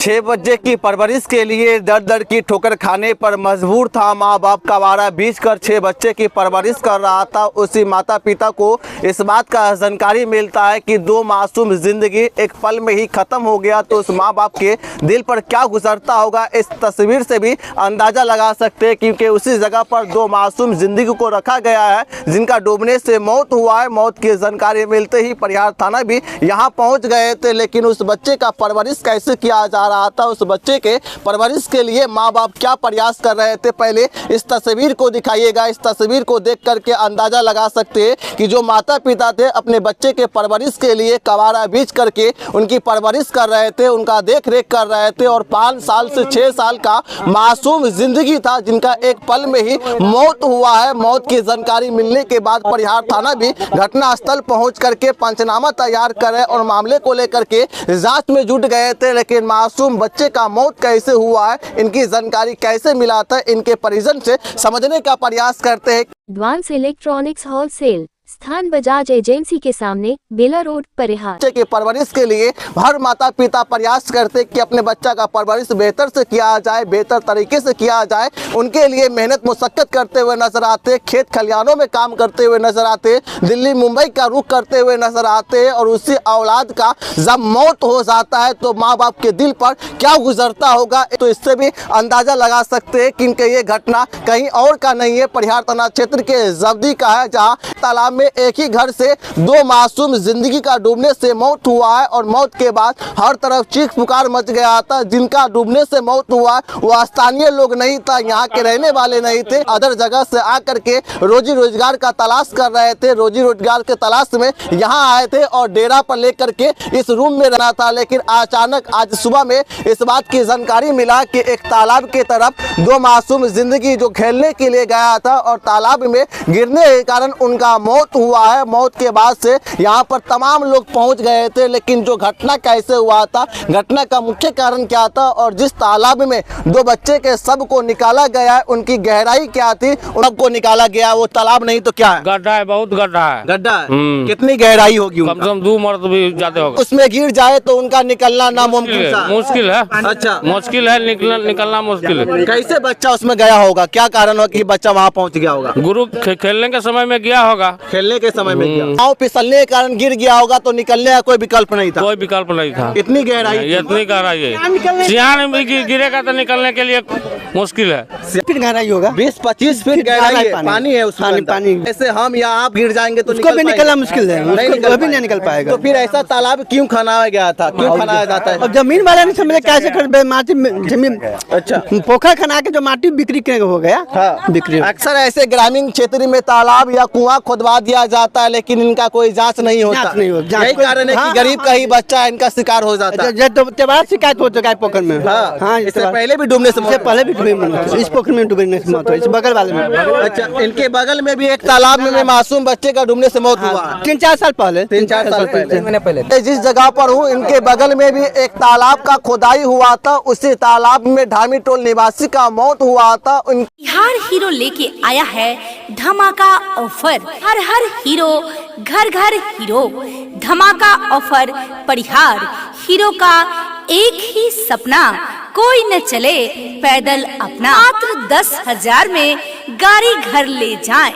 6 बच्चे की परवरिश के लिए दर दर की ठोकर खाने पर मजबूर था माँ बाप का वारा बीच कर 6 बच्चे की परवरिश कर रहा था। उसी माता पिता को इस बात का जानकारी मिलता है कि 2 मासूम जिंदगी एक पल में ही खत्म हो गया, तो उस माँ बाप के दिल पर क्या गुजरता होगा इस तस्वीर से भी अंदाजा लगा सकते हैं, क्योंकि उसी जगह पर 2 मासूम जिंदगी को रखा गया है जिनका डूबने से मौत हुआ है। मौत की जानकारी मिलते ही परिहार थाना भी यहाँ पहुँच गए थे, लेकिन उस बच्चे का परवरिश कैसे किया जा रहा था, उस बच्चे के परवरिश के लिए माँ बाप क्या प्रयास कर रहे थे, पहले इस तस्वीर को दिखाइएगा। इस तस्वीर को देख करके अंदाजा लगा सकते हैं कि जो माता पिता थे अपने बच्चे के परवरिश के लिए कवारा बीच करके उनकी परवरिश कर रहे थे, उनका देख रेख कर रहे थे, और 5 साल से 6 साल का मासूम जिंदगी था जिनका एक पल में ही मौत हुआ है। मौत की जानकारी मिलने के बाद परिहार थाना भी घटना स्थल पहुंच करके पंचनामा तैयार करे और मामले को लेकर के जांच में जुट गए थे, लेकिन मासूम बच्चे का मौत कैसे हुआ है, इनकी जानकारी कैसे मिला था, इनके परिजन से समझने का प्रयास करते हैं। एडवांस इलेक्ट्रॉनिक्स होलसेल, स्थान बजाज एजेंसी के सामने, बेला रोड, परिहार। बच्चे के परवरिश के लिए हर माता पिता प्रयास करते कि अपने बच्चा का परवरिश बेहतर से किया जाए, बेहतर तरीके से किया जाए। उनके लिए मेहनत मुशक्कत करते हुए नजर आते, खेत खलिहानों में काम करते हुए नजर आते, दिल्ली मुंबई का रुख करते हुए नजर आते, और उसी औलाद का जब मौत हो जाता है तो माँ बाप के दिल पर क्या गुजरता होगा, तो इससे भी अंदाजा लगा सकते हैं कि ये घटना कहीं और का नहीं है, परिहार थाना क्षेत्र के जब्दी का है, जहाँ तालाब में एक ही घर से 2 मासूम जिंदगी का डूबने से मौत हुआ है। और मौत के बाद हर तरफ चीख पुकार मच गया था। जिनका डूबने से मौत हुआ वो स्थानीय लोग नहीं था, यहाँ के रहने वाले नहीं थे, अदर जगह से आकर के रोजी रोजगार का तलाश कर रहे थे। रोजी रोजगार के तलाश में यहाँ आए थे और डेरा पर लेकर के इस रूम में रहना था, लेकिन अचानक आज सुबह में इस बात की जानकारी मिला कि एक तालाब के तरफ 2 मासूम जिंदगी जो खेलने के लिए गया था और तालाब में गिरने के कारण उनका मौत हुआ है। मौत के बाद से यहाँ पर तमाम लोग पहुँच गए थे, लेकिन जो घटना कैसे हुआ था, घटना का मुख्य कारण क्या था, और जिस तालाब में 2 बच्चे के शव को निकाला गया है उनकी गहराई क्या थी, सबको निकाला गया वो तालाब नहीं तो क्या है, गड्ढा है, बहुत गड्ढा है। गड्ढा है। कितनी गहराई होगी? कम से कम 2 मर्द भी जाते होगा। उसमें गिर जाए तो उनका निकलना नामुमकिन सा मुश्किल है। अच्छा, मुश्किल है, निकलना मुश्किल है। कैसे बच्चा उसमें गया होगा, क्या कारण हो कि बच्चा वहाँ पहुँच गया होगा? गुरु खेलने के समय में गया होगा, खेलने के समय में गया, पाँव फिसलने के कारण गिर गया होगा, तो निकलने का कोई विकल्प नहीं था। कोई विकल्प नहीं था। इतनी गहराई, इतनी गहराई है, सियान भी गिरेगा तो निकलने के लिए मुश्किल है। फीट गहराई होगा, 20-25 फीट गहराई है, पानी है उसमें, पानी। ऐसे हम या आप गिर जाएंगे तो उसको भी निकलना मुश्किल है, वो भी नहीं निकल पाएगा। तो फिर ऐसा तालाब क्यों खनाया गया था, क्यों खनाया जाता है? अब जमीन वाले ने समझे कैसे कर माटी जमीन, अच्छा, पोखर खना के जो माटी बिक्री के हो गया। हाँ, बिक्री। अक्सर ऐसे ग्रामीण क्षेत्र में तालाब या कुआं खुदवा दिया जाता है, लेकिन इनका कोई जांच नहीं होता। यही कारण है कि गरीब का ही बच्चा इनका शिकार हो जाता है। त्योहार शिकायत हो चुका है पोखर में। हाँ, इससे पहले भी डूबने से पहले भी इस पोखर में डूबने से मौत हुई, इस बगल वाले में। अच्छा, इनके बगल में भी एक तालाब में मासूम बच्चे का डूबने से मौत हुआ। 3-4 साल पहले, 3-4 साल पहले। जिस जगह पर हूँ इनके बगल में भी एक तालाब का खोदाई हुआ था, उसी तालाब में ढामी टोल निवासी का मौत हुआ था। बिहार हीरो लेके आया है धमाका ऑफर, हर हीरो घर घर हीरो। धमाका ऑफर परिहार, हीरो का एक ही सपना, कोई न चले पैदल अपना, मात्र 10,000 में गाड़ी घर ले जाएं।